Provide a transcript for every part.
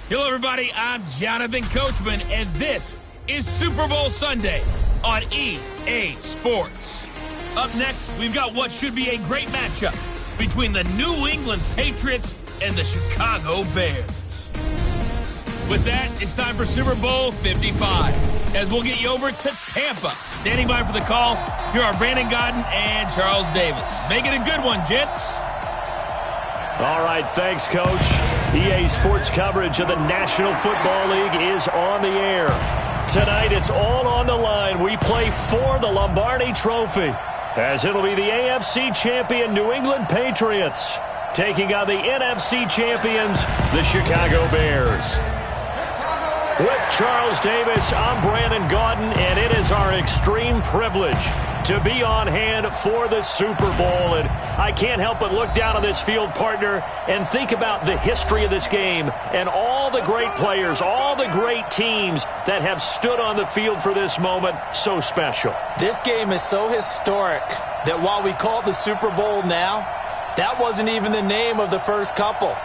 Hello, everybody. I'm Jonathan Coachman, and this is Super Bowl Sunday on EA Sports. Up next, we've got what should be a great matchup between the New England Patriots and the Chicago Bears. With that, it's time for Super Bowl 55, as we'll get you over to Tampa. Standing by for the call, here are Brandon Godden and Charles Davis. Make it a good one, gents. All right, thanks, Coach. EA Sports coverage of the National Football League is on the air. Tonight, it's all on the line. We play for the Lombardi Trophy, as it'll be the AFC champion New England Patriots taking on the NFC champions, the Chicago Bears. With Charles Davis, I'm Brandon Gaudin, and it is our extreme privilege to be on hand for the Super Bowl. And I can't help but look down on this field, partner, and think about the history of this game and all the great players, all the great teams that have stood on the field for this moment. So special. This game is so historic that while we call it the Super Bowl now, that wasn't even the name of the first couple.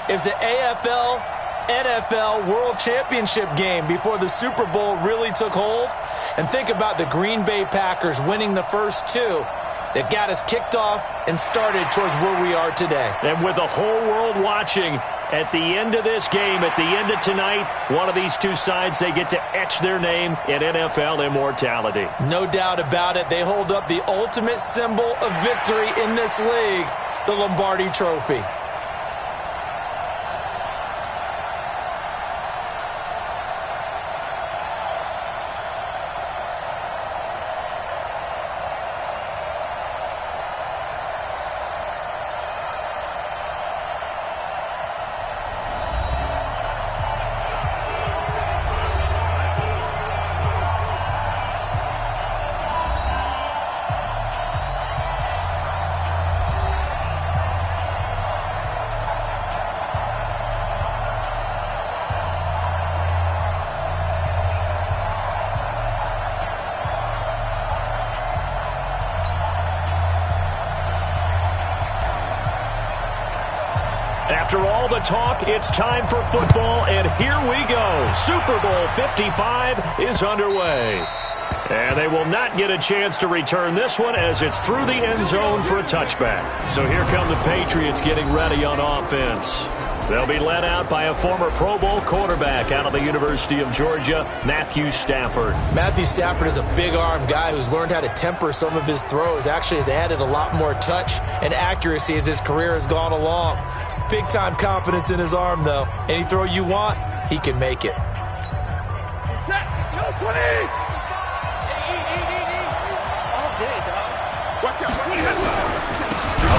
It's the AFL NFL World Championship game before the Super Bowl really took hold. And think about the Green Bay Packers winning the first two that got us kicked off and started towards where we are today. And with the whole world watching, at the end of this game, at the end of tonight, one of these two sides, they get to etch their name in NFL immortality. No doubt about it. They hold up the ultimate symbol of victory in this league, the Lombardi Trophy. After all the talk, it's time for football, and here we go. Super Bowl 55 is underway. And they will not get a chance to return this one as it's through the end zone for a touchback. So here come the Patriots getting ready on offense. They'll be led out by a former Pro Bowl quarterback out of the University of Georgia, Matthew Stafford. Matthew Stafford is a big-arm guy who's learned how to temper some of his throws. Actually has added a lot more touch and accuracy as his career has gone along. Big-time confidence in his arm, though. Any throw you want, he can make it. A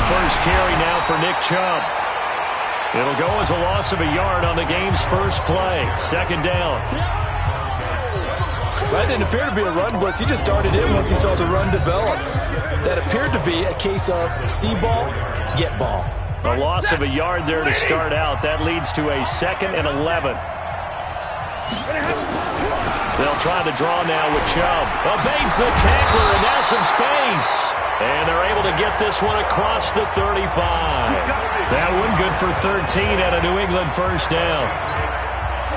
first carry now for Nick Chubb. It'll go as a loss of a yard on the game's first play. Second down. That didn't appear to be a run blitz. He just darted in once he saw the run develop. That appeared to be a case of see ball, get ball. A loss of a yard there to start out. That leads to a 2nd and 11. They'll try the draw now with Chubb. Evades the tackler, and now some space. And they're able to get this one across the 35. That one good for 13 at a New England first down.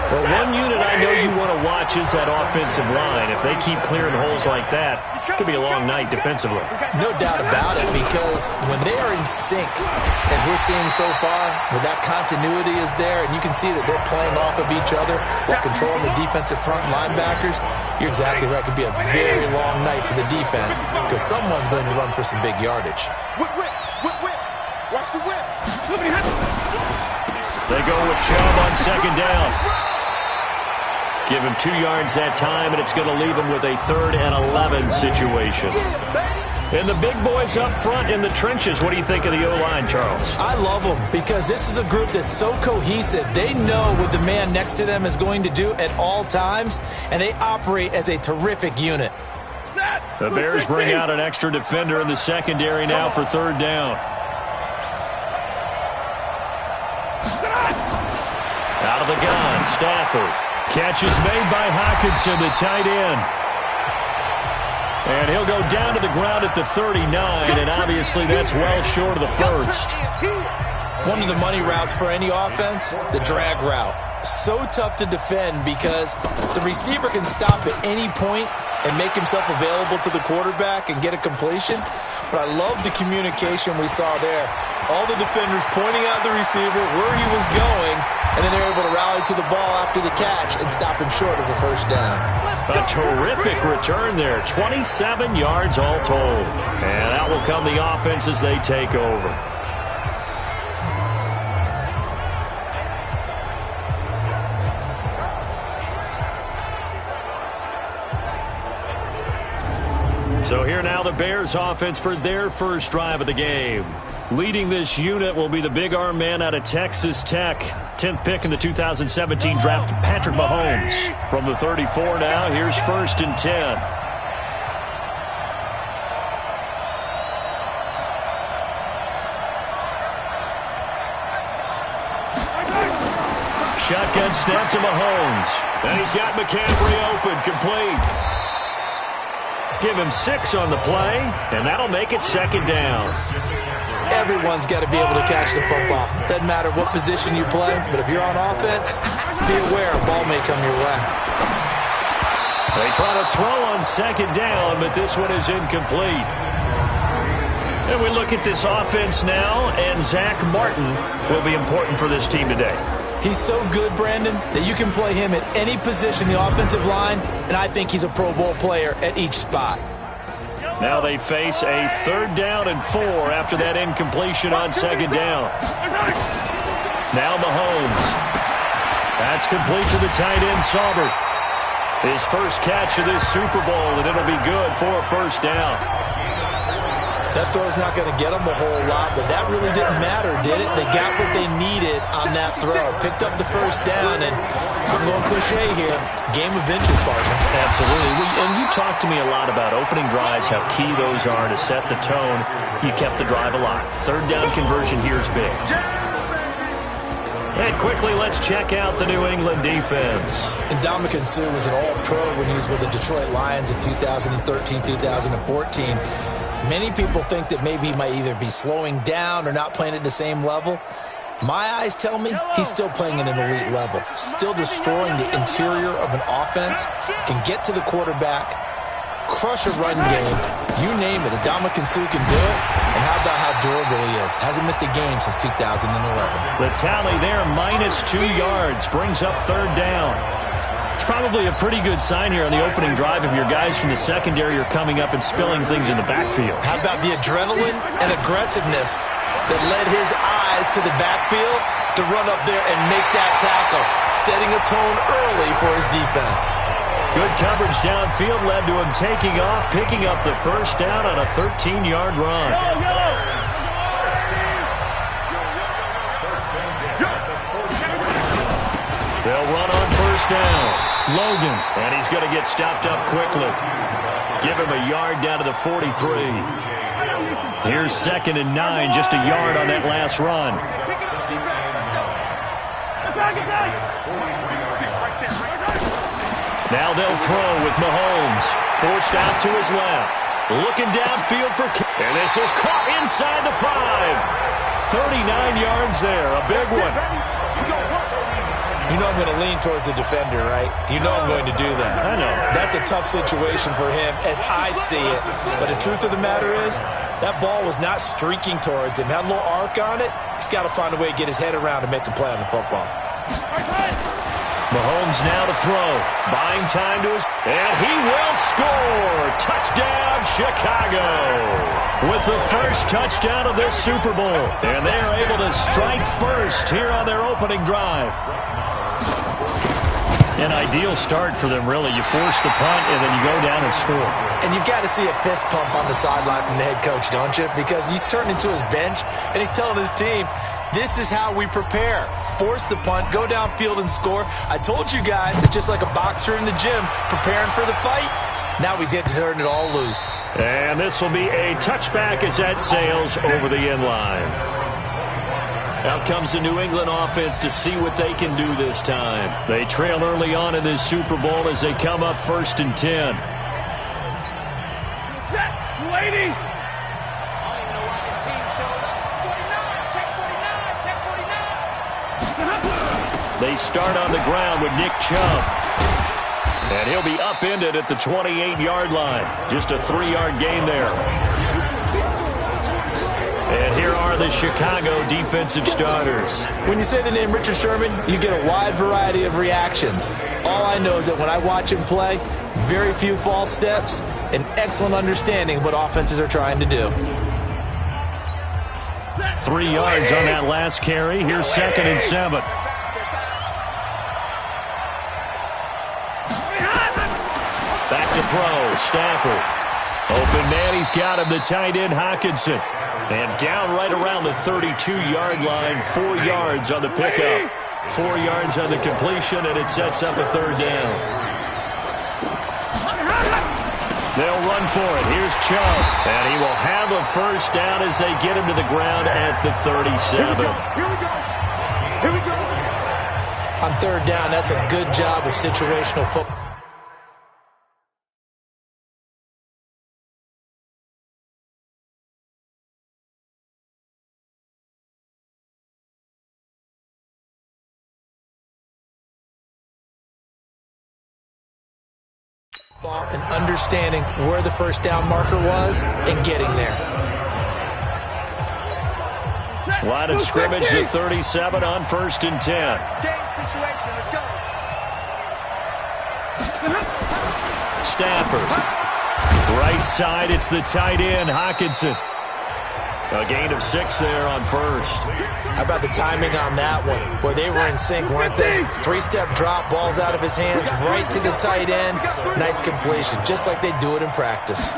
But one unit I know you want to watch is that offensive line. If they keep clearing holes like that, it could be a long night defensively. No doubt about it, because when they are in sync, as we're seeing so far, where that continuity is there, and you can see that they're playing off of each other while controlling the defensive front linebackers, you're exactly right. It could be a very long night for the defense, because someone's going to run for some big yardage. Watch the whip. They go with Chubb on second down. Give him 2 yards that time, and it's going to leave him with a 3rd and 11 situation. And the big boys up front in the trenches, what do you think of the O-line, Charles? I love them because this is a group that's so cohesive. They know what the man next to them is going to do at all times, and they operate as a terrific unit. The Bears bring out an extra defender in the secondary now for 3rd down. Out of the gun, Stafford. Catch is made by Hockenson, the tight end. And he'll go down to the ground at the 39, and obviously that's well short of the first. One of the money routes for any offense, the drag route. so tough to defend because the receiver can stop at any point and make himself available to the quarterback and get a completion. But I love the communication we saw there. All the defenders pointing out the receiver, where he was going, and then they're able to rally to the ball after the catch and stop him short of a first down. A terrific return there. 27 yards all told. And out will come the offense as they take over. So here now the Bears offense for their first drive of the game. Leading this unit will be the big arm man out of Texas Tech. 10th pick in the 2017 draft, Patrick Mahomes. From the 34 now, here's 1st and 10. Shotgun snap to Mahomes. And he's got McCaffrey open, complete. Give him 6 on the play, and that'll make it 2nd down. Everyone's got to be able to catch the football. Doesn't matter what position you play, but if you're on offense, be aware a ball may come your way. They try to throw on 2nd down, but this one is incomplete. And we look at this offense now, and Zach Martin will be important for this team today. He's so good, Brandon, that you can play him at any position in the offensive line, and I think he's a Pro Bowl player at each spot. Now they face a 3rd down and 4 after that incompletion on 2nd down. Now Mahomes. That's complete to the tight end, Saubert. His first catch of this Super Bowl, and it'll be good for a 1st down. That throw's not going to get them a whole lot, but that really didn't matter, did it? They got what they needed on that throw. Picked up the 1st down, and I'm going cliche here. Game of inches, partner. Absolutely. And you talked to me a lot about opening drives, how key those are to set the tone. You kept the drive alive. 3rd down conversion here is big. And quickly, let's check out the New England defense. And Ndamukong Suh was an all-pro when he was with the Detroit Lions in 2013, 2014. Many people think that maybe he might either be slowing down or not playing at the same level. My eyes tell me he's still playing at an elite level, still destroying the interior of an offense, can get to the quarterback, crush a run game, you name it. Ndamukong Suh can do it, and how about how durable he is? Hasn't missed a game since 2011. The tally there, -2 yards, brings up 3rd down. It's probably a pretty good sign here on the opening drive if your guys from the secondary are coming up and spilling things in the backfield. How about the adrenaline and aggressiveness that led his eyes to the backfield to run up there and make that tackle, setting a tone early for his defense. Good coverage downfield led to him taking off, picking up the 1st down on a 13-yard run. They'll run on 1st down. Logan, and he's going to get stopped up quickly. Give him a yard down to the 43. Here's 2nd and 9, just a yard on that last run. Now they'll throw with Mahomes. Forced out to his left. Looking downfield for... And this is caught inside the 5. 39 yards there, a big one. You know I'm going to lean towards the defender, right? You know I'm going to do that. I know. That's a tough situation for him as I see it. But the truth of the matter is, that ball was not streaking towards him. Had a little arc on it. He's got to find a way to get his head around and make a play on the football. Mahomes now to throw. Buying time to his... And he will score! Touchdown, Chicago! With the first touchdown of this Super Bowl. And they are able to strike first here on their opening drive. An ideal start for them, really. You force the punt, and then you go down and score. And you've got to see a fist pump on the sideline from the head coach, don't you? Because he's turned into his bench, and he's telling his team, this is how we prepare. Force the punt, go downfield and score. I told you guys, it's just like a boxer in the gym preparing for the fight. Now we get to turn it all loose. And this will be a touchback as that sails over the end line. Out comes the New England offense to see what they can do this time. They trail early on in this Super Bowl as they come up 1st and 10. Lady! They start on the ground with Nick Chubb. And he'll be upended at the 28-yard line. Just a 3-yard gain there. And here are the Chicago defensive starters. When you say the name Richard Sherman, you get a wide variety of reactions. All I know is that when I watch him play, very few false steps, an excellent understanding of what offenses are trying to do. 3 yards on that last carry. Here's 2nd and 7. Back to throw. Stafford. Open man. He's got him. The tight end, Hockenson. And down right around the 32-yard line. 4 yards on the pickup. 4 yards on the completion, and it sets up a 3rd down. They'll run for it. Here's Chubb. And he will have a 1st down as they get him to the ground at the 37. Here we go. Here we go. On 3rd down, that's a good job of situational football. And understanding where the 1st down marker was and getting there. Line of scrimmage to 37 on 1st and 10. Situation. Let's go. Stafford. Right side, it's the tight end, Hockenson. A gain of 6 there on 1st. How about the timing on that one? Boy, they were in sync, weren't they? 3-step drop, ball's out of his hands, right to the tight end. Nice completion, just like they do it in practice.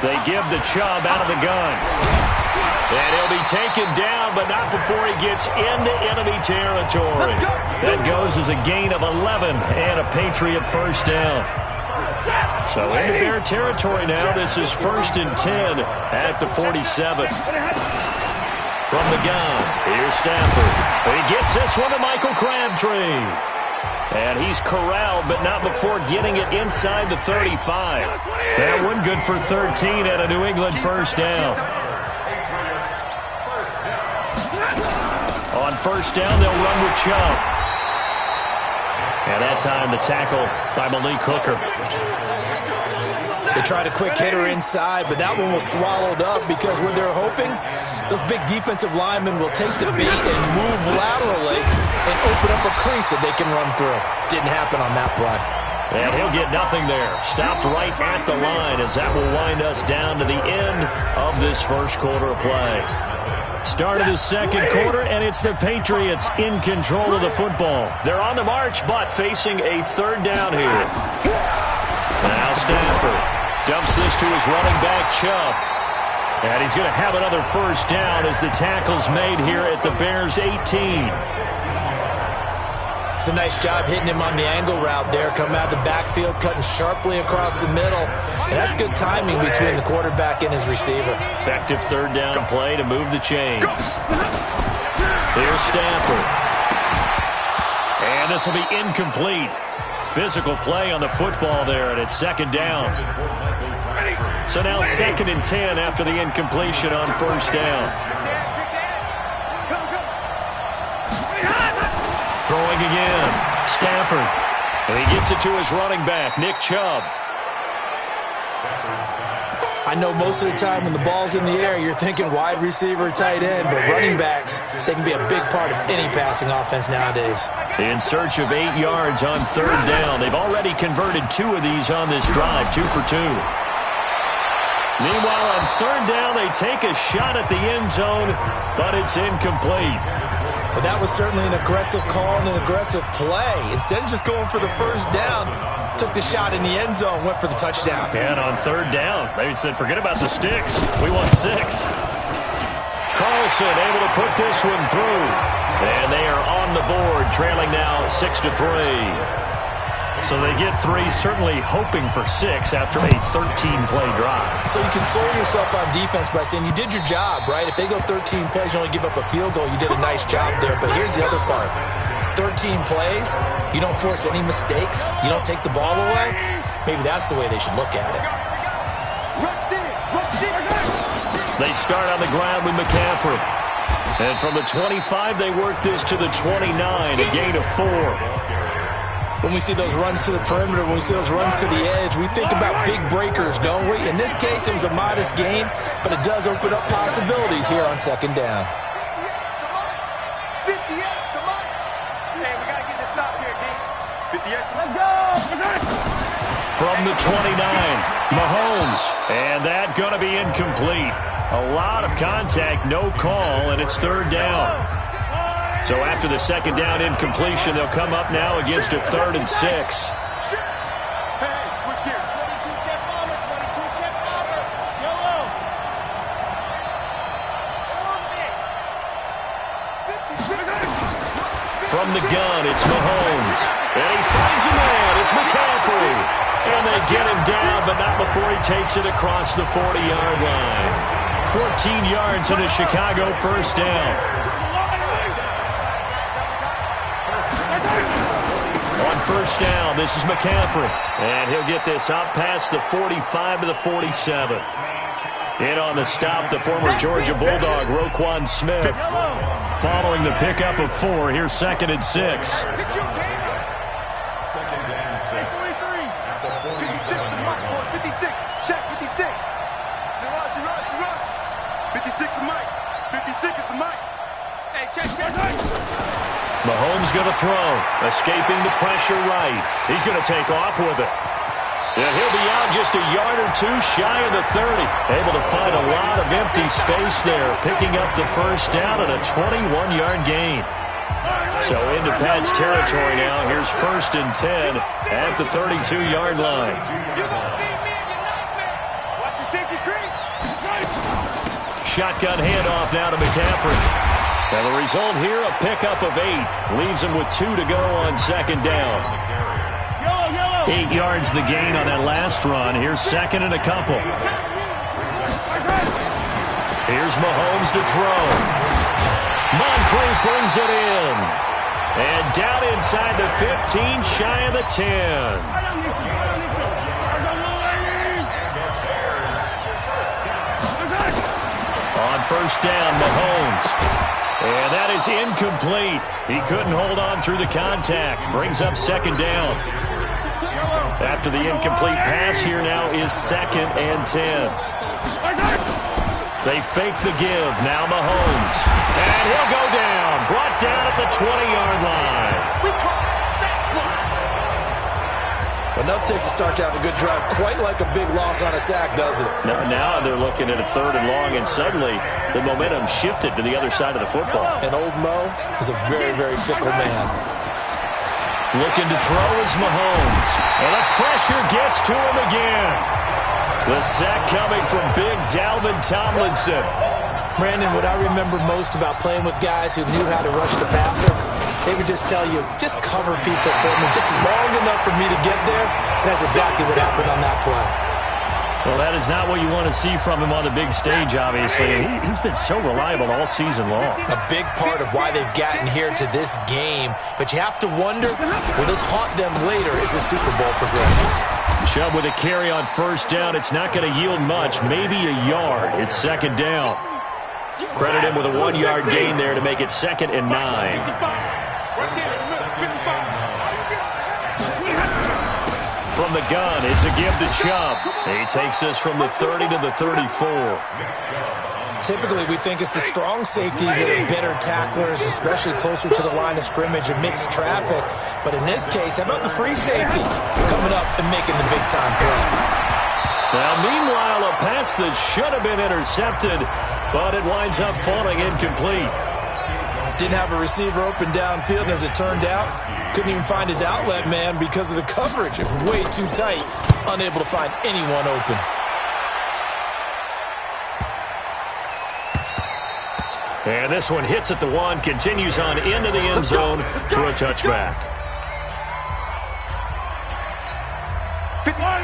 They give the Chubb out of the gun. And he'll be taken down, but not before he gets into enemy territory. That goes as a gain of 11 and a Patriot 1st down. So into Bear territory now. This is 1st and 10 at the 47. From the gun, here's Stafford. He gets this one to Michael Crabtree. And he's corralled, but not before getting it inside the 35. That one good for 13 at a New England 1st down. On 1st down, they'll run with Chubb. And that time the tackle by Malik Hooker. They tried a quick hitter inside, but that one was swallowed up because what they're hoping, those big defensive linemen will take the beat and move laterally and open up a crease that they can run through. Didn't happen on that play. And he'll get nothing there. Stopped right at the line as that will wind us down to the end of this 1st quarter of play. Start of the 2nd quarter, and it's the Patriots in control of the football. They're on the march, but facing a 3rd down here. Now Stafford dumps this to his running back, Chubb. And he's going to have another 1st down as the tackle's made here at the Bears' 18. It's a nice job hitting him on the angle route there, coming out of the backfield, cutting sharply across the middle. And that's good timing between the quarterback and his receiver. Effective 3rd down play to move the chains. Here's Stafford. And this will be incomplete. Physical play on the football there, and it's 2nd down. So now 2nd and 10 after the incompletion on 1st down. Throwing again. Stafford. And he gets it to his running back, Nick Chubb. I know most of the time when the ball's in the air, you're thinking wide receiver, tight end, but running backs, they can be a big part of any passing offense nowadays. In search of 8 yards on 3rd down. They've already converted 2 of these on this drive, 2 for 2. Meanwhile, on 3rd down, they take a shot at the end zone, but it's incomplete. But that was certainly an aggressive call and an aggressive play. Instead of just going for the 1st down, took the shot in the end zone, went for the touchdown. And on 3rd down, they said, forget about the sticks. We want 6. Carlson able to put this one through. And they are on the board, trailing now 6-3. So they get 3, certainly hoping for 6 after a 13-play drive. So you console yourself on defense by saying you did your job, right? If they go 13 plays, you only give up a field goal, you did a nice job there. But here's the other part. 13 plays, you don't force any mistakes, you don't take the ball away. Maybe that's the way they should look at it. They start on the ground with McCaffrey. And from the 25, they work this to the 29, a gain of 4. When we see those runs to the perimeter, when we see those runs to the edge, we think about big breakers, don't we? In this case, it was a modest gain, but it does open up possibilities here on second down. 58, come on. Hey, we got to get this stop here, D. 58, let's go. From the 29, Mahomes. And that going to be incomplete. A lot of contact, no call, and it's third down. So after the second down incompletion, they'll come up now against a 3rd and 6. Hey, switch gears. 22 check bomber, 22 check bomber. Yellow. From the gun, it's Mahomes. And he finds a man. It's McCaffrey. And they get him down, but not before he takes it across the 40-yard line. 14 yards in a Chicago first down. On first down, this is McCaffrey. And he'll get this up past the 45 to the 47. In on the stop, the former Georgia Bulldog, Roquan Smith. Following the pickup of 4, here's 2nd and 6. Mahomes going to throw, escaping the pressure right. He's going to take off with it. And he'll be out just a yard or 2 shy of the 30. Able to find a lot of empty space there, picking up the first down and a 21-yard gain. So into Pat's territory now. Here's 1st and 10 at the 32-yard line. Shotgun handoff now to McCaffrey. And the result here, a pickup of 8. Leaves him with 2 to go on second down. 8 yards the gain on that last run. Here's 2nd and a couple. Here's Mahomes to throw. Moncrief brings it in. And down inside the 15, shy of the 10. On first down, Mahomes. And that is incomplete. He couldn't hold on through the contact. Brings up second down. After the incomplete pass, here now is 2nd and 10. They fake the give. Now Mahomes. And he'll go down. Brought down at the 20-yard line. Enough takes to start out a good drive. Quite like a big loss on a sack, does it? Now they're looking at a 3rd and long, and suddenly the momentum shifted to the other side of the football. And old Mo is a very, very fickle man. Looking to throw is Mahomes. And the pressure gets to him again. The sack coming from big Dalvin Tomlinson. Brandon, what I remember most about playing with guys who knew how to rush the passer, they would just tell you, just cover people for me, just long enough for me to get there. And that's exactly what happened on that play. Well, that is not what you want to see from him on the big stage, obviously. He's been so reliable all season long. A big part of why they've gotten here to this game. But you have to wonder, will this haunt them later as the Super Bowl progresses? Chubb with a carry on first down. It's not going to yield much, maybe a yard. It's second down. Credit him with a 1-yard gain there to make it 2nd and 9. From the gun, it's a give to Chubb. He takes this from the 30 to the 34. Typically, we think it's the strong safeties that are better tacklers, especially closer to the line of scrimmage amidst traffic. But in this case, how about the free safety coming up and making the big-time play? Now, meanwhile, a pass that should have been intercepted, but it winds up falling incomplete. Didn't have a receiver open downfield, and as it turned out, couldn't even find his outlet man because of the coverage. It was way too tight, unable to find anyone open. And this one hits at the 1, continues on into the end zone for a touchback.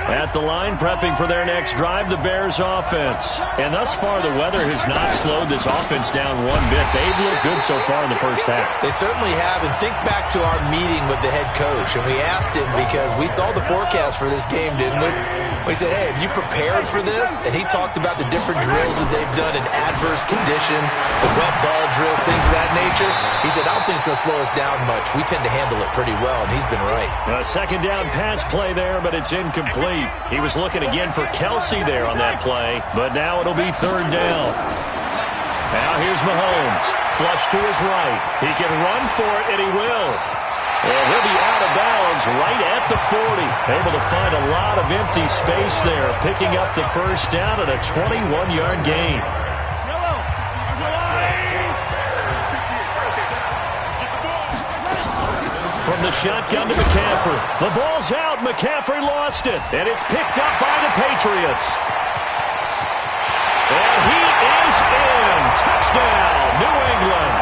At the line, prepping for their next drive, the Bears offense. And thus far, the weather has not slowed this offense down one bit. They've looked good so far in the first half. They certainly have. And think back to our meeting with the head coach. And we asked him because we saw the forecast for this game, didn't we? We said, hey, have you prepared for this? And he talked about the different drills that they've done in adverse conditions, the wet ball drills, things of that nature. He said, I don't think it's going to slow us down much. We tend to handle it pretty well, and he's been right. A second down pass play there, but it's incomplete. He was looking again for Kelsey there on that play, but now it'll be third down. Now here's Mahomes. Flush to his right. He can run for it, and he will. And he'll be out of bounds right at the 40. Able to find a lot of empty space there, picking up the first down at a 21-yard gain. From the shotgun to McCaffrey. The ball's out. McCaffrey lost it. And it's picked up by the Patriots. And he is in. Touchdown, New England.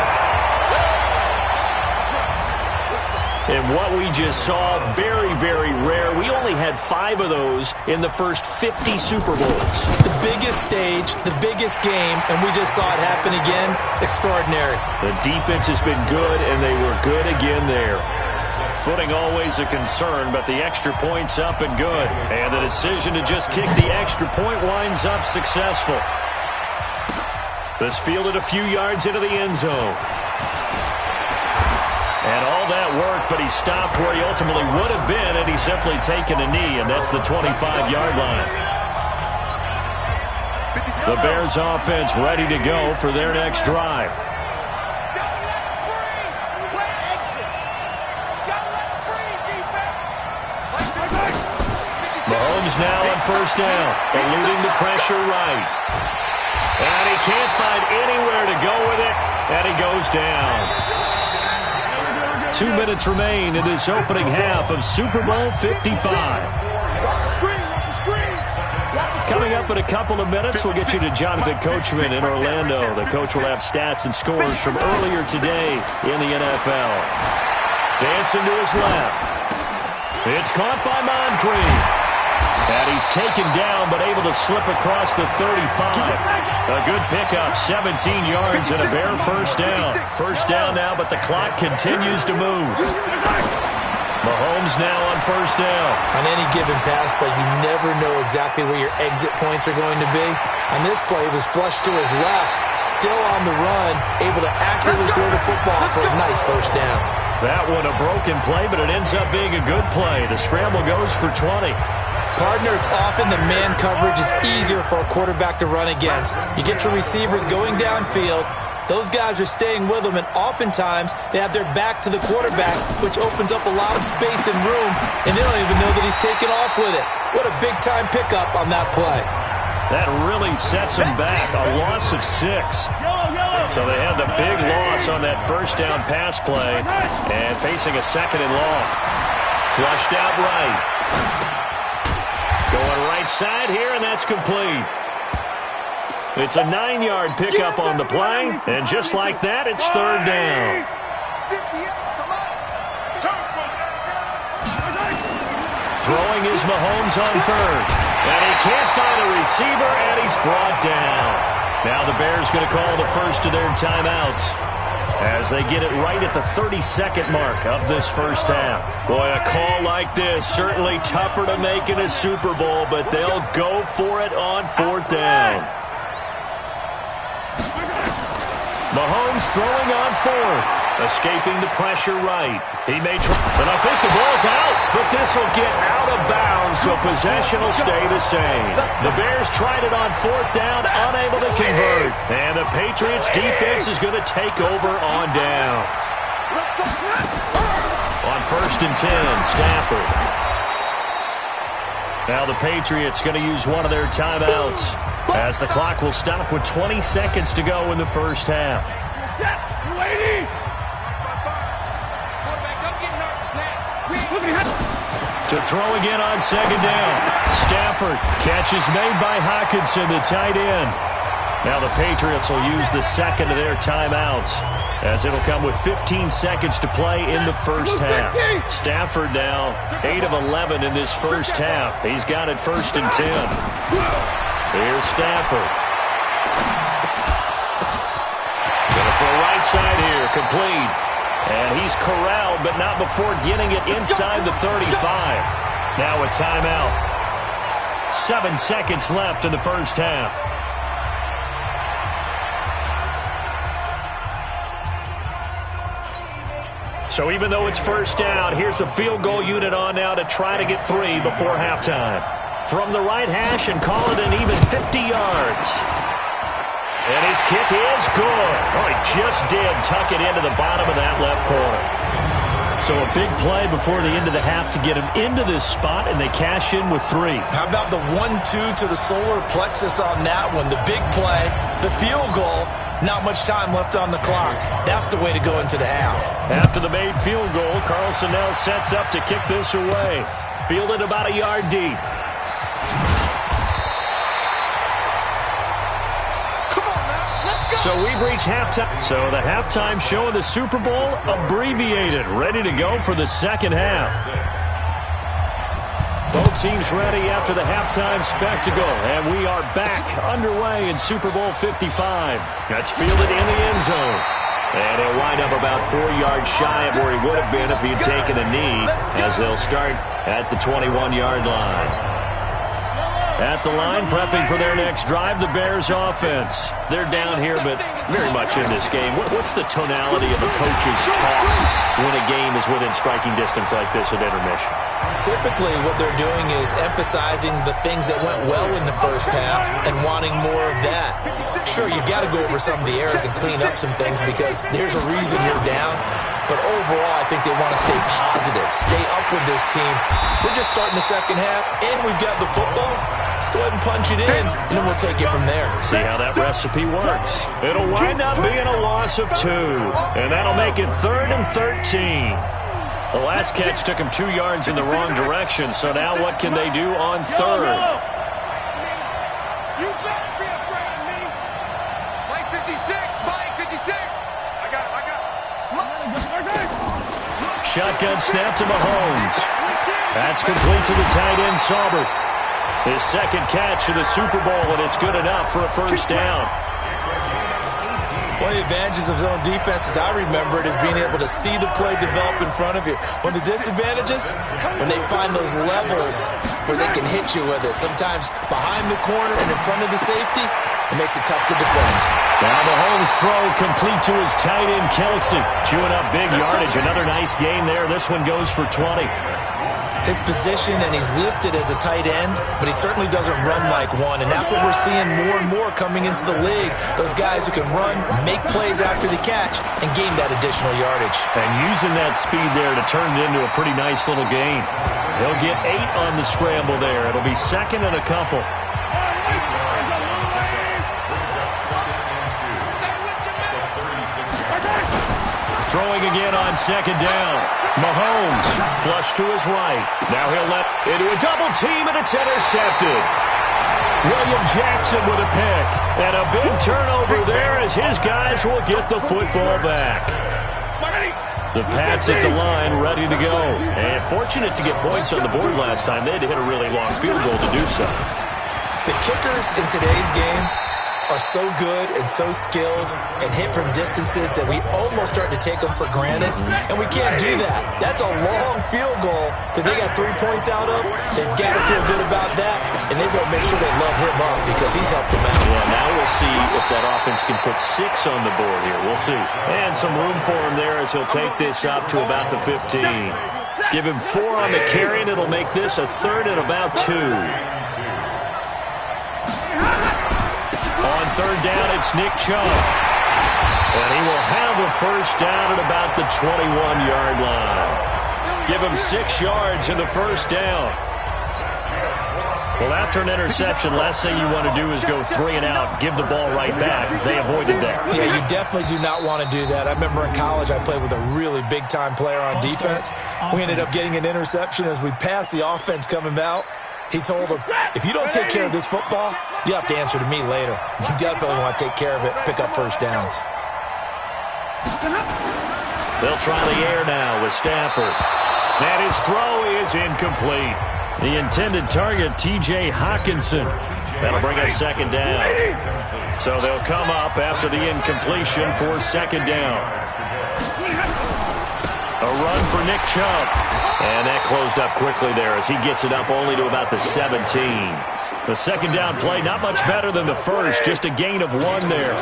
And what we just saw, very, very rare. We only had 5 of those in the first 50 Super Bowls. The biggest stage, the biggest game, and we just saw it happen again. Extraordinary. The defense has been good, and they were good again there. Footing always a concern, but the extra point's up and good. And the decision to just kick the extra point winds up successful. This fielded a few yards into the end zone. And all that worked, but he stopped where he ultimately would have been had he simply taken a knee, and that's the 25-yard line. The Bears offense ready to go for their next drive. Mahomes now on first down, eluding the pressure right. And he can't find anywhere to go with it, and he goes down. 2 minutes remain in this opening half of Super Bowl 55. Coming up in a couple of minutes, we'll get you to Jonathan Coachman in Orlando. The coach will have stats and scores from earlier today in the NFL. Dancing to his left. It's caught by Moncrief. And he's taken down, but able to slip across the 35. A good pickup, 17 yards and a bare first down. First down now, but the clock continues to move. Mahomes now on first down. On any given pass play, you never know exactly where your exit points are going to be. On this play, it was flushed to his left, still on the run, able to accurately throw the football for a nice first down. That one a broken play, but it ends up being a good play. The scramble goes for 20. Partner, it's often the man coverage is easier for a quarterback to run against. You get your receivers going downfield. Those guys are staying with them, and oftentimes they have their back to the quarterback, which opens up a lot of space and room, and they don't even know that he's taken off with it. What a big-time pickup on that play. That really sets them back, a loss of 6. So they had the big loss on that first down pass play, and facing a second and long. Flushed out right. Going right side here, and that's complete. It's a 9-yard pickup on the play, and just like that, it's third down. Throwing is Mahomes on third, and he can't find a receiver, and he's brought down. Now the Bears going to call the first of their timeouts as they get it right at the 32nd mark of this first half. Boy, a call like this, certainly tougher to make in a Super Bowl, but they'll go for it on fourth down. Mahomes throwing on fourth, escaping the pressure right. He may try, but I think the ball's out, but this will get out of bounds, so possession will stay the same. The Bears tried it on fourth down, unable to convert, and the Patriots defense is going to take over on downs. On first and 10, Stafford. Now the Patriots going to use one of their timeouts as the clock will stop with 20 seconds to go in the first half. To throw again on second down. Stafford, catch is made by Hockenson, the tight end. Now the Patriots will use the second of their timeouts, as it'll come with 15 seconds to play in the first half. Stafford now 8 of 11 in this first half. He's got it 1st and 10. Here's Stafford. Going for a right side here, complete. And he's corralled, but not before getting it inside the 35. Now a timeout. 7 seconds left in the first half. So even though it's first down, here's the field goal unit on now to try to get 3 before halftime. From the right hash and call it an even 50 yards. And his kick is good. Oh, he just did tuck it into the bottom of that left corner. So a big play before the end of the half to get him into this spot, and they cash in with 3. How about the 1-2 to the solar plexus on that one? The big play, the field goal, not much time left on the clock. That's the way to go into the half. After the made field goal, Carlson now sets up to kick this away. Fielded about a yard deep. So we've reached halftime. So the halftime show of the Super Bowl abbreviated, ready to go for the second half. Both teams ready after the halftime spectacle, and we are back underway in Super Bowl 55. That's fielded in the end zone. And he'll wind up about 4 yards shy of where he would have been if he had taken a knee, as they'll start at the 21-yard line. At the line, prepping for their next drive, the Bears offense. They're down here, but very much in this game. What's the tonality of a coach's talk when a game is within striking distance like this at intermission? Typically, what they're doing is emphasizing the things that went well in the first half and wanting more of that. Sure, you've got to go over some of the errors and clean up some things because there's a reason you're down. But overall, I think they want to stay positive, stay up with this team. We're just starting the second half, and we've got the football. Let's go ahead and punch it in, and then we'll take it from there. See how that recipe works. It'll wind up being a loss of 2, and that'll make it 3rd and 13. The last catch took him 2 yards in the wrong direction, so now what can they do on 3rd? You better be afraid of me. Mike 56, Mike 56. I got it. Shotgun snap to Mahomes. That's complete to the tight end, Sauber. His second catch of the Super Bowl, and it's good enough for a first down. One of the advantages of zone defense, as I remember it, is being able to see the play develop in front of you. One of the disadvantages, when they find those levels where they can hit you with it. Sometimes behind the corner and in front of the safety, it makes it tough to defend. Now Mahomes' throw complete to his tight end, Kelsey. Chewing up big yardage. Another nice gain there. This one goes for 20. His position, and he's listed as a tight end, but he certainly doesn't run like one, and that's what we're seeing more and more coming into the league. Those guys who can run, make plays after the catch, and gain that additional yardage. And using that speed there to turn it into a pretty nice little gain. He'll get 8 on the scramble there. It'll be second and a couple. Throwing again on second down. Mahomes, flush to his right. Now he'll let into a double team, and it's intercepted. William Jackson with a pick. And a big turnover there as his guys will get the football back. The Pats at the line, ready to go. And fortunate to get points on the board last time. They had to hit a really long field goal to do so. The kickers in today's game are so good and so skilled and hit from distances that we almost start to take them for granted, and we can't do that. That's a long field goal that they got 3 points out of. They've got to feel good about that, and they've got to make sure they love him up because he's helped them out. Yeah, now we'll see if that offense can put 6 on the board here. We'll see. And some room for him there as he'll take this up to about the 15. Give him 4 on the carry, and it'll make this a 3rd and about 2. On 3rd down, it's Nick Chubb. And he will have a first down at about the 21-yard line. Give him 6 yards in the first down. Well, after an interception, last thing you want to do is go 3 and out, give the ball right back. They avoided that. Yeah, you definitely do not want to do that. I remember in college I played with a really big-time player on defense. We ended up getting an interception as we passed the offense coming out. He told him, if you don't take care of this football, you have to answer to me later. You definitely want to take care of it, pick up first downs. They'll try the air now with Stafford. And his throw is incomplete. The intended target, T.J. Hawkinson. That'll bring up second down. So they'll come up after the incompletion for second down. A run for Nick Chubb. And that closed up quickly there as he gets it up only to about the 17. The second down play, not much better than the first, just a gain of 1 there.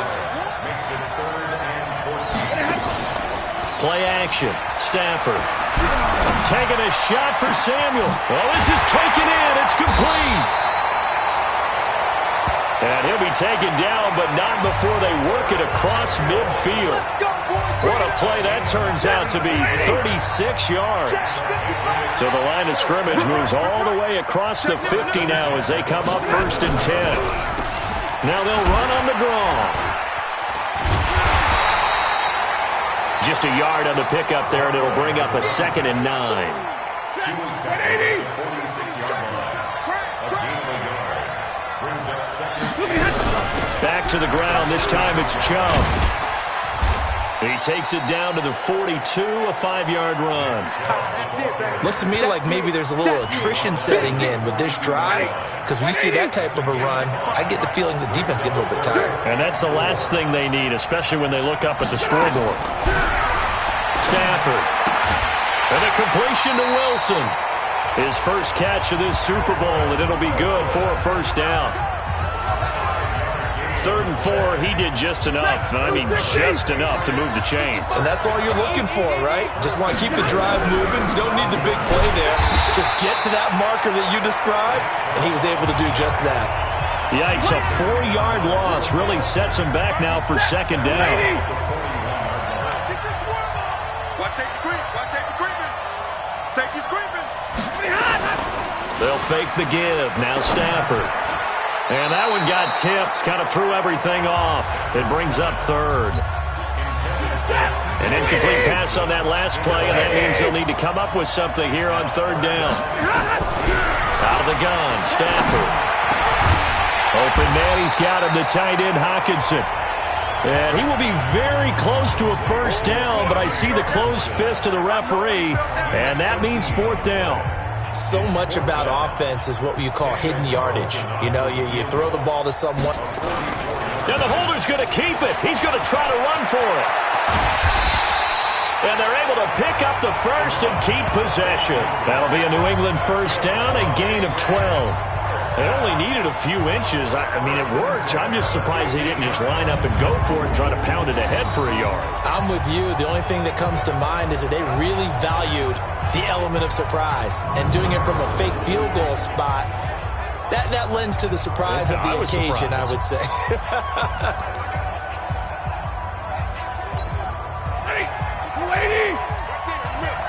Play action. Stafford. Taking a shot for Samuel. Well, this is taken in. It's complete. And he'll be taken down, but not before they work it across midfield. What a play that turns out to be, 36 yards. So the line of scrimmage moves all the way across the 50 now as they come up 1st and 10. Now they'll run on the draw. Just a yard on the pickup there, and it'll bring up a 2nd and 9. Back to the ground. This time it's Chubb. He takes it down to the 42, a 5-yard run. Looks to me like maybe there's a little attrition setting in with this drive, because when you see that type of a run, I get the feeling the defense gets a little bit tired. And that's the last thing they need, especially when they look up at the scoreboard. Stafford. And a completion to Wilson. His first catch of this Super Bowl, and it'll be good for a first down. 3rd and 4, he did just enough. I mean, just enough to move the chains. And that's all you're looking for, right? Just want to keep the drive moving. You don't need the big play there. Just get to that marker that you described, and he was able to do just that. Yikes, a 4-yard loss really sets him back now for second down. Watch safety creep. Watch safety creeping. Safety's creeping. They'll fake the give. Now Stafford. And that one got tipped, kind of threw everything off. It brings up 3rd. An incomplete pass on that last play, and that means they'll need to come up with something here on 3rd down. Out of the gun, Stafford. Open man, he's got him, the tight end, Hawkinson. And he will be very close to a first down, but I see the closed fist of the referee, and that means 4th down. So much about offense is what you call hidden yardage. You know, you throw the ball to someone. And the holder's going to keep it. He's going to try to run for it. And they're able to pick up the first and keep possession. That'll be a New England first down, a gain of 12. They only needed a few inches. I mean, it worked. I'm just surprised they didn't just line up and go for it and try to pound it ahead for a yard. I'm with you. The only thing that comes to mind is that they really valued the element of surprise, and doing it from a fake field goal spot, that lends to the surprise of the occasion, I would say. Lady!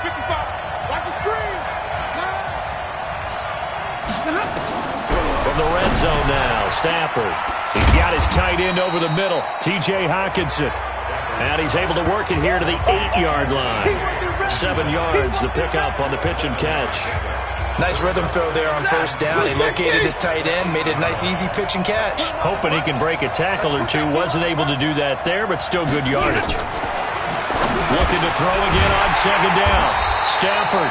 55. Watch the screen. From the red zone now, Stafford. He's got his tight end over the middle, T.J. Hawkinson. And he's able to work it here to the 8-yard line. 7 yards, the pickup on the pitch and catch. Nice rhythm throw there on first down. He located his tight end, made it a nice, easy pitch and catch. Hoping he can break a tackle or two. Wasn't able to do that there, but still good yardage. Looking to throw again on second down. Stafford,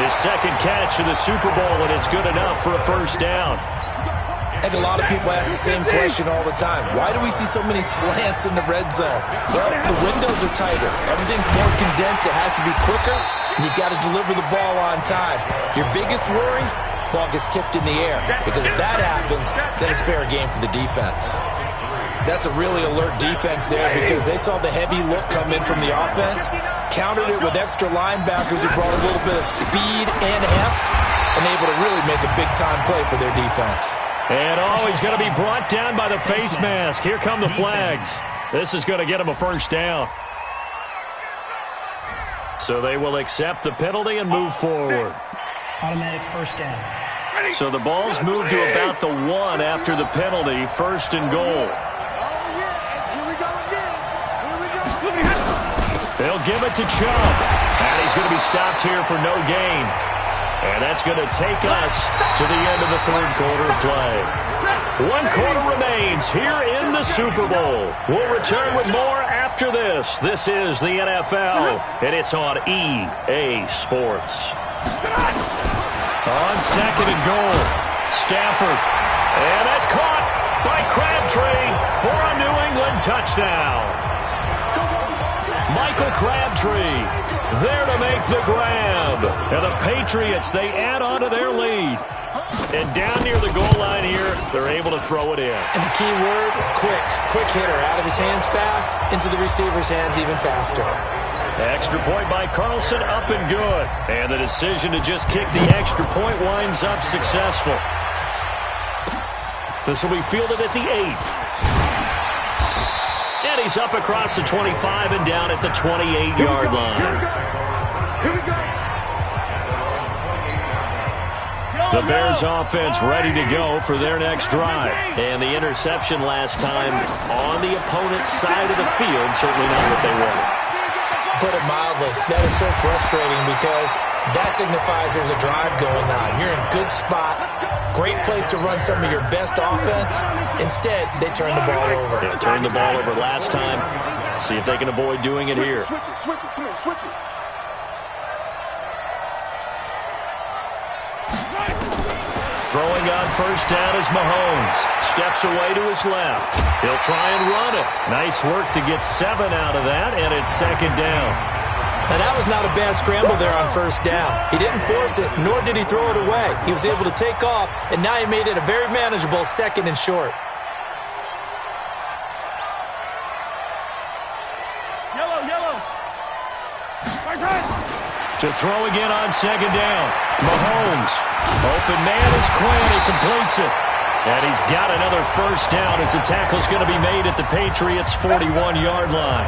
his second catch of the Super Bowl, and it's good enough for a first down. I think a lot of people ask the same question all the time. Why do we see so many slants in the red zone? Well, the windows are tighter. Everything's more condensed. It has to be quicker, and you've got to deliver the ball on time. Your biggest worry? Ball gets tipped in the air. Because if that happens, then it's fair game for the defense. That's a really alert defense there because they saw the heavy look come in from the offense, countered it with extra linebackers who brought a little bit of speed and heft, and able to really make a big-time play for their defense. And he's going to be brought down by the face mask. Here come the flags. This is going to get him a first down. So they will accept the penalty and move forward. Automatic first down. So the ball's moved to about the 1 after the penalty, 1st and goal. They'll give it to Chubb. And he's going to be stopped here for no gain. And that's going to take us to the end of the third quarter of play. 1 quarter remains here in the Super Bowl. We'll return with more after this. This is the NFL, and it's on EA Sports. On second and goal, Stafford. And that's caught by Crabtree for a New England touchdown. Michael Crabtree there to make the grab. And the Patriots, they add on to their lead. And down near the goal line here, they're able to throw it in. And the key word, quick. Quick hitter. Out of his hands fast, into the receiver's hands even faster. Extra point by Carlson, up and good. And the decision to just kick the extra point winds up successful. This will be fielded at the 8. And he's up across the 25 and down at the 28-yard line. Here we go. The Bears offense ready to go for their next drive. And the interception last time on the opponent's side of the field, certainly not what they wanted. Put it mildly, that is so frustrating because that signifies there's a drive going on. You're in a good spot, great place to run some of your best offense. Instead, they turn the ball over. They turned the ball over last time. See if they can avoid doing it here. Switch it. Come on, switch it. Throwing on first down is Mahomes. Steps away to his left. He'll try and run it. Nice work to get 7 out of that, and it's second down. And that was not a bad scramble there on first down. He didn't force it, nor did he throw it away. He was able to take off, and now he made it a very manageable second and short. Yellow. Right. To throw again on second down. Mahomes. Open man is Quinn. He completes it. And he's got another first down as the tackle's going to be made at the Patriots' 41-yard line.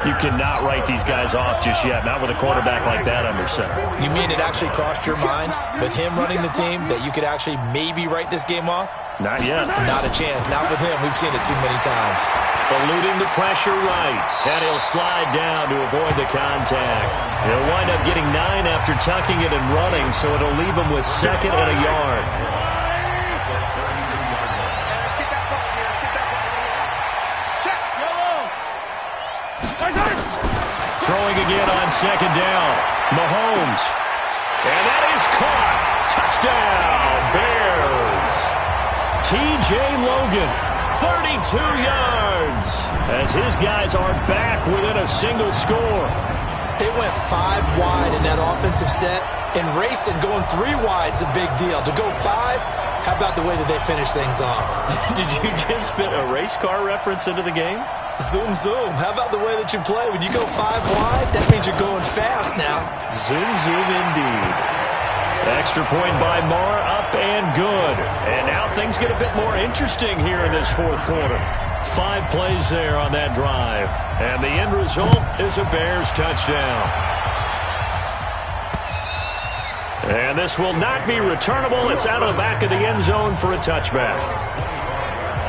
You cannot write these guys off just yet, not with a quarterback like that under center. You mean it actually crossed your mind with him running the team that you could actually maybe write this game off? Not yet. Not a chance. Not with him. We've seen it too many times. Eluding the pressure right. And he'll slide down to avoid the contact. He'll wind up getting 9 after tucking it and running, so it'll leave him with second and a yard. Let's get that ball here. Check. Throwing again on second down. Mahomes. And that is caught. Touchdown, Bears. T.J. Logan, 32 yards, as his guys are back within a single score. They went 5 wide in that offensive set, and racing going 3 wide's a big deal. To go 5, how about the way that they finish things off? Did you just fit a race car reference into the game? Zoom, zoom. How about the way that you play? When you go 5 wide, that means you're going fast now. Zoom, zoom indeed. Extra point by Marr, up and good. And now things get a bit more interesting here in this fourth quarter. 5 plays there on that drive. And the end result is a Bears touchdown. And this will not be returnable. It's out of the back of the end zone for a touchback.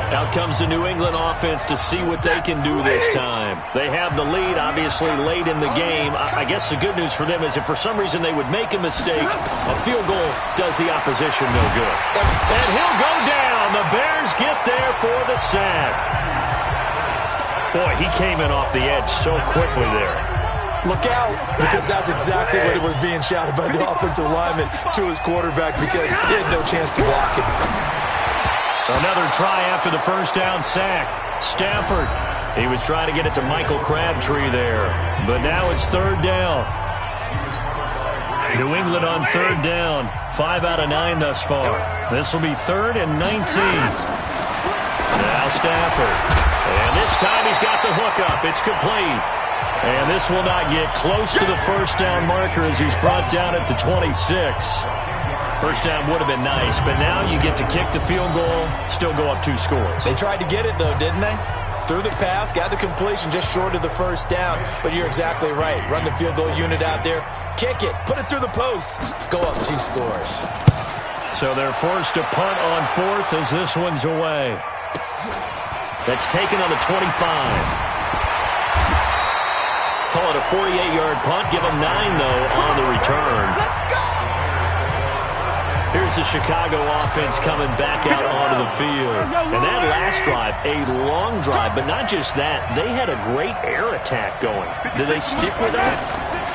Out comes the New England offense to see what they can do this time. They have the lead, obviously, late in the game. I guess the good news for them is if for some reason they would make a mistake, a field goal does the opposition no good. And he'll go down. The Bears get there for the sack. Boy, he came in off the edge so quickly there. Look out, because that's exactly what it was being shouted by the offensive lineman to his quarterback because he had no chance to block it. Another try after the first down sack. Stafford. He was trying to get it to Michael Crabtree there. But now it's third down. New England on third down. 5 out of 9 thus far. This will be 3rd and 19. Now Stafford. And this time he's got the hook up. It's complete. And this will not get close to the first down marker as he's brought down at the 26. First down would have been nice, but now you get to kick the field goal, still go up 2 scores. They tried to get it, though, didn't they? Threw the pass, got the completion just short of the first down, but you're exactly right. Run the field goal unit out there, kick it, put it through the post, go up 2 scores. So they're forced to punt on 4th as this one's away. That's taken on the 25. Call it a 48-yard punt, give them 9, though, on the return. Here's the Chicago offense coming back out onto the field. And that last drive, a long drive, but not just that. They had a great air attack going. Did they stick with that?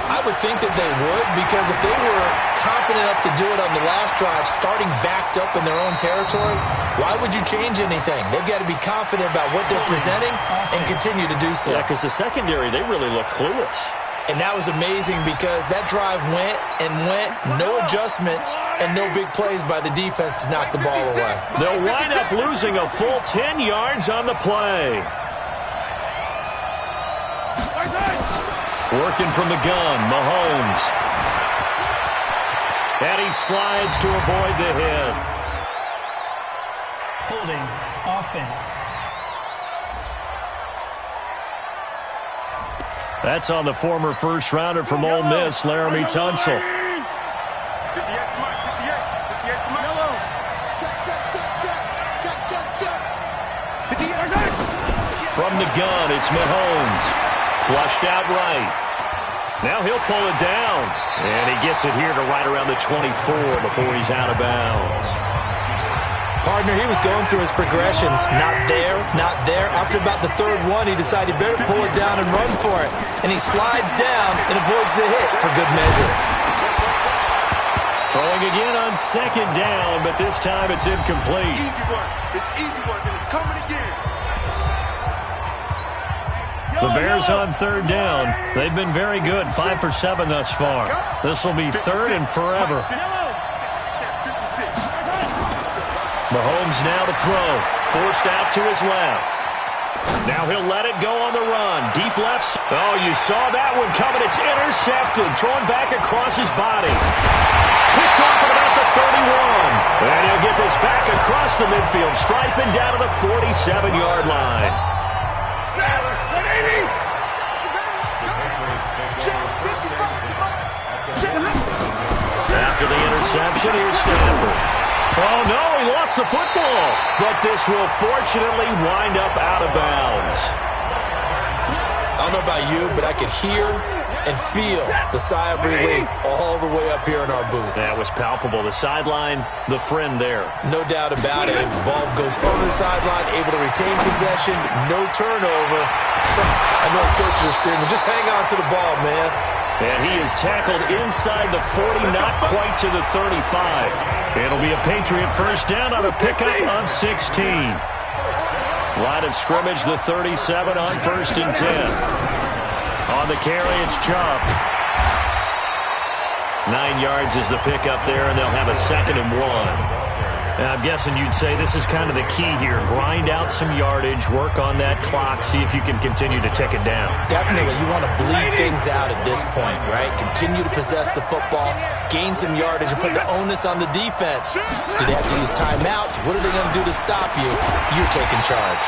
I would think that they would, because if they were confident enough to do it on the last drive, starting backed up in their own territory, why would you change anything? They've got to be confident about what they're presenting and continue to do so. Yeah, because the secondary, they really look clueless. And that was amazing because that drive went and went, no adjustments, and no big plays by the defense to knock the ball away. They'll wind up losing a full 10 yards on the play. Working from the gun, Mahomes. And he slides to avoid the hit. Holding offense. That's on the former first-rounder from Ole Miss, Laramie Tunsil. From the gun, it's Mahomes. Flushed out right. Now he'll pull it down. And he gets it here to right around the 24 before he's out of bounds. Partner, he was going through his progressions. Not there, not there. After about the third one, he decided he better pull it down and run for it. And he slides down and avoids the hit for good measure. Throwing again on second down, but this time it's incomplete. Easy work. It's easy work, and it's coming again. The Bears on third down. They've been very good, 5 for 7 thus far. This will be third and forever. Mahomes now to throw. Forced out to his left. Now he'll let it go on the run. Deep left. Oh, you saw that one coming. It's intercepted. Thrown back across his body. Picked off at about the 31. And he'll get this back across the midfield, striping down to the 47-yard line. After the interception, here's Stafford. Oh, no, he lost the football. But this will fortunately wind up out of bounds. I don't know about you, but I could hear and feel the sigh of relief all the way up here in our booth. That was palpable. The sideline, the friend there. No doubt about it. The ball goes over the sideline, able to retain possession, no turnover. I know his coaches are screaming, just hang on to the ball, man. And he is tackled inside the 40, not quite to the 35. It'll be a Patriot first down on a pickup of 16. Line of scrimmage, the 37 on 1st and 10. On the carry, it's Chubb. 9 yards is the pickup there, and they'll have a 2nd and 1. And I'm guessing you'd say this is kind of the key here. Grind out some yardage, work on that clock, see if you can continue to tick it down. Definitely. You want to bleed things out at this point, right? Continue to possess the football, gain some yardage, and put the onus on the defense. Do they have to use timeouts? What are they going to do to stop you? You're taking charge.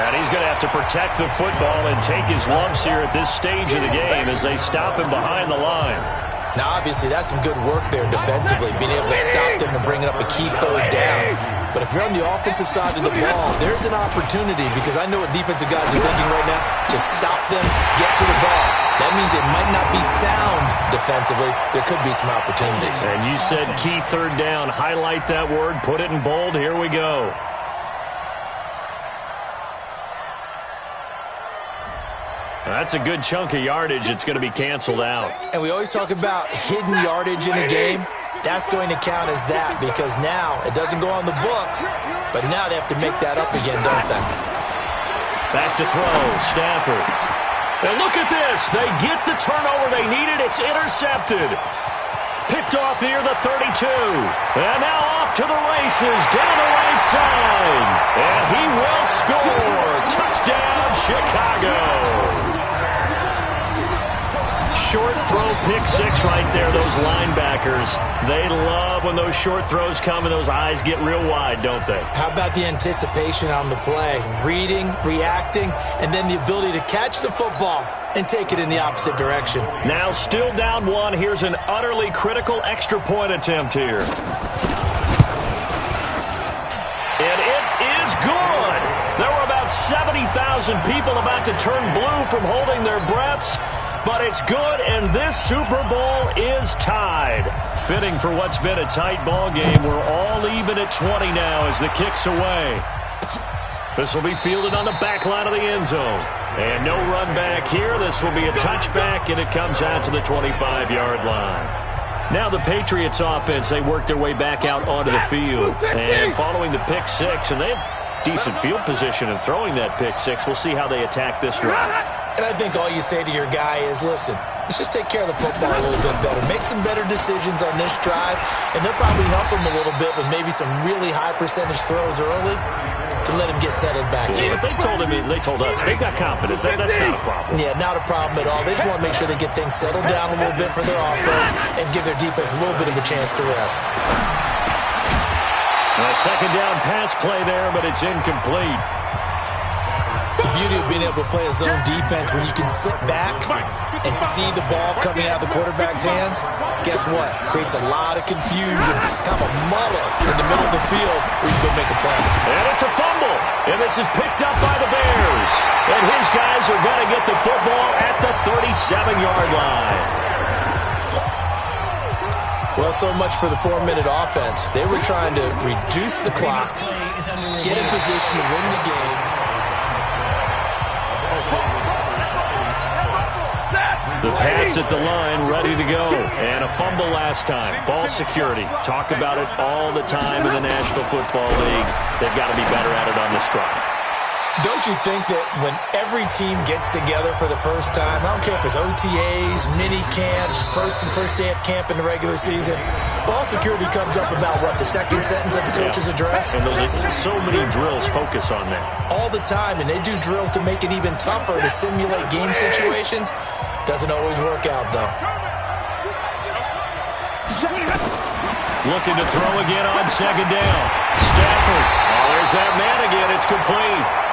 And he's going to have to protect the football and take his lumps here at this stage of the game as they stop him behind the line. Now, obviously, that's some good work there defensively, being able to stop them and bringing up a key third down. But if you're on the offensive side of the ball, there's an opportunity, because I know what defensive guys are thinking right now. Just stop them, get to the ball. That means it might not be sound defensively. There could be some opportunities. And you said key third down. Highlight that word. Put it in bold. Here we go. That's a good chunk of yardage. It's going to be canceled out. And we always talk about hidden yardage in a game. That's going to count as that, because now it doesn't go on the books, but now they have to make that up again, don't they? Back to throw, Stafford. And look at this. They get the turnover they needed. It's intercepted. Picked off near the 32. And now off to the races down the right side. And he will score. Touchdown, Chicago. Short throw, pick six right there. Those linebackers, they love when those short throws come and those eyes get real wide, don't they? How about the anticipation on the play? Reading, reacting, and then the ability to catch the football and take it in the opposite direction. Now still down one. Here's an utterly critical extra point attempt here. And it is good. There were about 70,000 people about to turn blue from holding their breaths. but it's good, and this Super Bowl is tied. Fitting for what's been a tight ball game. We're all even at 20 now as the kick's away. This will be fielded on the back line of the end zone. And no run back here. This will be a touchback, and it comes out to the 25-yard line. Now the Patriots offense, they work their way back out onto the field. And following the pick six, and they have decent field position in throwing that pick six. We'll see how they attack this drive. And I think all you say to your guy is, listen, let's just take care of the football a little bit better. Make some better decisions on this drive, and they'll probably help him a little bit with maybe some really high percentage throws early to let him get settled back in. But they told us they've got confidence. That's not a problem. Yeah, not a problem at all. They just want to make sure they get things settled down a little bit for their offense and give their defense a little bit of a chance to rest. A second down pass play there, but it's incomplete. The beauty of being able to play a zone defense when you can sit back and see the ball coming out of the quarterback's hands, guess what? Creates a lot of confusion, kind of a muddle in the middle of the field where you go make a play. And it's a fumble, and this is picked up by the Bears. And his guys are going to get the football at the 37-yard line. Well, so much for the 4-minute offense. They were trying to reduce the clock, get in position to win the game. The Pats at the line, ready to go. And a fumble last time. Ball security. Talk about it all the time in the National Football League. They've got to be better at it on this drive. Don't you think that when every team gets together for the first time, I don't care if it's OTAs, mini camps, first day of camp in the regular season, ball security comes up about, what, the second sentence of the coach's address? And so many drills focus on that. All the time, and they do drills to make it even tougher to simulate game situations. Doesn't always work out, though. Looking to throw again on second down. Stafford. Oh, there's that man again. It's complete.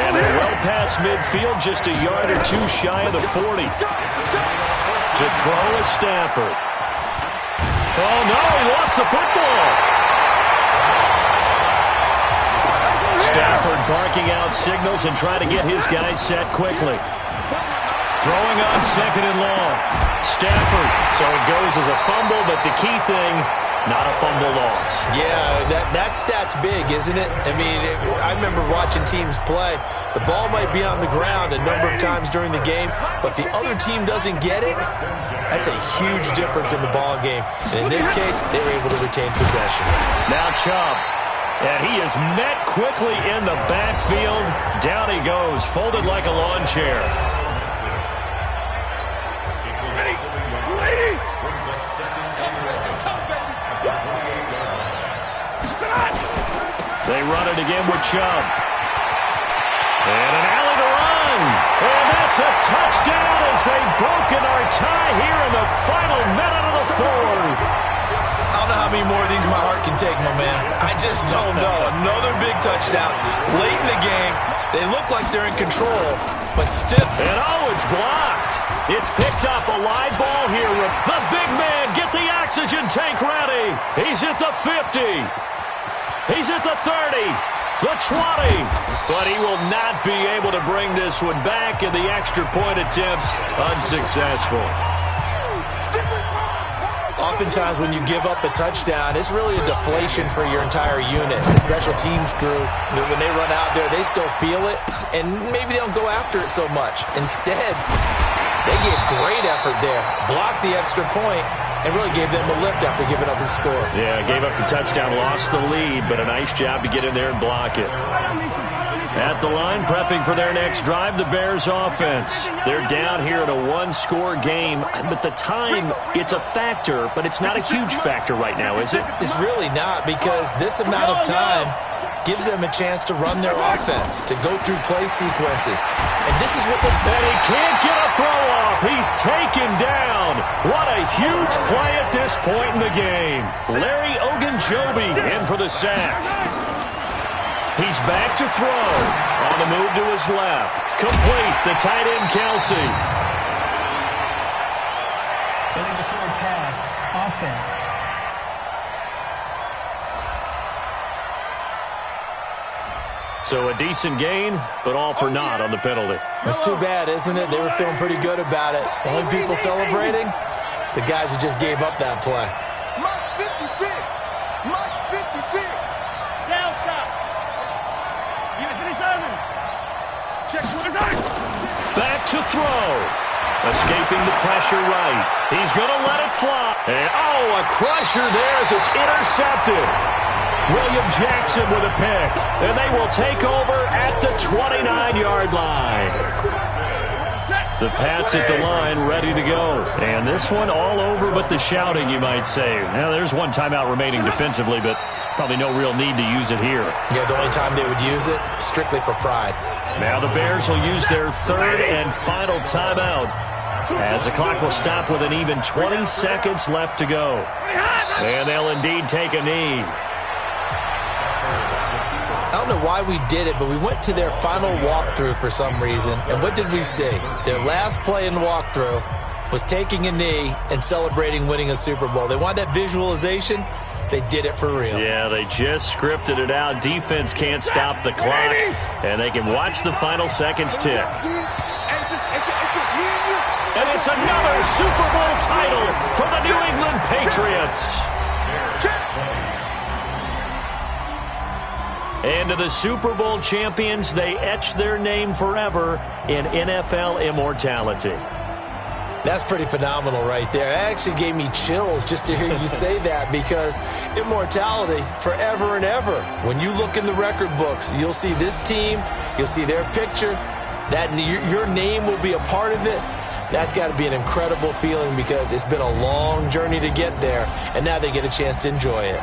And they're well past midfield, just a yard or two shy of the 40. To throw is Stafford. Oh, no, he lost the football. Stafford barking out signals and trying to get his guys set quickly. Throwing on second and long. Stafford. So it goes as a fumble, but the key thing, not a fumble loss. Yeah, that stat's big, isn't it? I mean, I remember watching teams play. The ball might be on the ground a number of times during the game, but if the other team doesn't get it, that's a huge difference in the ball game. And in this case, they were able to retain possession. Now Chubb. And he is met quickly in the backfield. Down he goes, folded like a lawn chair. They run it again with Chubb. And an alley to run. And that's a touchdown as they've broken our tie here in the final minute of the fourth. I don't know how many more of these my heart can take, my man. I just don't know. Another big touchdown late in the game. They look like they're in control, but still. And oh, it's blocked. It's picked up. A live ball here. The big man, get the oxygen tank ready. He's at the 50. He's at the 30, the 20, but he will not be able to bring this one back, and the extra point attempt unsuccessful. Oftentimes when you give up a touchdown, it's really a deflation for your entire unit. The special teams crew, when they run out there, they still feel it, and maybe they don't go after it so much. Instead, they gave great effort there, blocked the extra point, and really gave them a lift after giving up the score. Yeah, gave up the touchdown, lost the lead, but a nice job to get in there and block it. At the line, prepping for their next drive, the Bears offense. They're down here in a one-score game, but the time, it's a factor, but it's not a huge factor right now, is it? It's really not, because this amount of time gives them a chance to run their offense, to go through play sequences. And this is what and he can't get a throw off. He's taken down. What a huge play at this point in the game. Larry Ogunjobi in for the sack. He's back to throw. On the move to his left. Complete. The tight end, Kelsey. Billy the forward pass. Offense. So a decent gain, but all for naught on the penalty. It's too bad, isn't it? They were feeling pretty good about it. Only people celebrating, the guys who just gave up that play. Mike 56. Mike 56. Delta. Check to his eyes. Back to throw. Escaping the pressure right. He's going to let it fly. And, a crusher there as it's intercepted. William Jackson with a pick. And they will take over at the 29-yard line. The Pats at the line ready to go. And this one all over but the shouting, you might say. Now, there's one timeout remaining defensively, but probably no real need to use it here. Yeah, the only time they would use it, strictly for pride. Now the Bears will use their third and final timeout as the clock will stop with an even 20 seconds left to go. And they'll indeed take a knee. I don't know why we did it, but we went to their final walkthrough for some reason. And what did we see? Their last play in walkthrough was taking a knee and celebrating winning a Super Bowl. They wanted that visualization. They did it for real. Yeah, they just scripted it out. Defense can't stop the clock, and they can watch the final seconds tick. And it's another Super Bowl title for the New England Patriots. And to the Super Bowl champions, they etch their name forever in NFL immortality. That's pretty phenomenal right there. It actually gave me chills just to hear you say that, because immortality forever and ever. When you look in the record books, you'll see this team, you'll see their picture, that your name will be a part of it. That's got to be an incredible feeling, because it's been a long journey to get there, and now they get a chance to enjoy it.